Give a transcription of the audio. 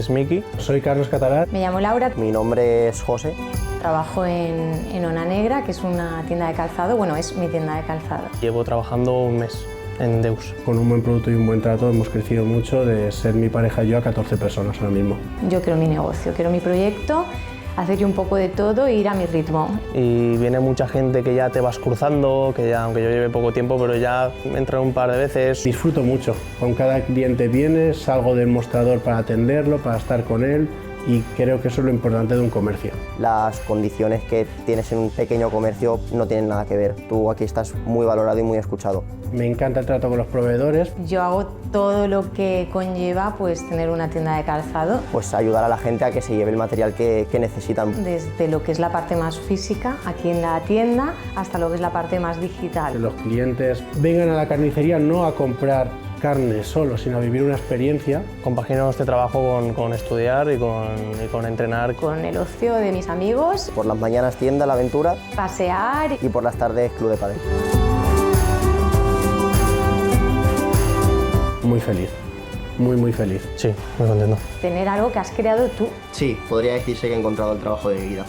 es Miki. Soy Carlos Catalán. Me llamo Laura. Mi nombre es José. Trabajo en Ona Negra, que es una tienda de calzado. Bueno, es mi tienda de calzado. Llevo trabajando un mes en Deus. Con un buen producto y un buen trato hemos crecido mucho de ser mi pareja y yo a 14 personas ahora mismo. Yo quiero mi negocio, quiero mi proyecto, hacer yo un poco de todo e ir a mi ritmo. Y viene mucha gente que ya te vas cruzando, que ya, aunque yo lleve poco tiempo, pero ya entra un par de veces. Disfruto mucho. Con cada cliente viene, salgo del mostrador para atenderlo, para estar con él, y creo que eso es lo importante de un comercio. Las condiciones que tienes en un pequeño comercio no tienen nada que ver. Tú aquí estás muy valorado y muy escuchado. Me encanta el trato con los proveedores. Yo hago todo lo que conlleva pues, tener una tienda de calzado. Pues ayudar a la gente a que se lleve el material que necesitan. Desde lo que es la parte más física, aquí en la tienda, hasta lo que es la parte más Que digital. los clientes vengan a la carnicería no a comprar carne solo, sino a vivir una experiencia. Compagino este trabajo con estudiar y con entrenar. Con el ocio de mis amigos, Por las mañanas tienda La Aventura pasear. y por las tardes Club de Pádel. Muy feliz, muy feliz. Sí, muy contento. Tener algo que has creado tú. Sí, podría decirse que he encontrado el trabajo de mi vida.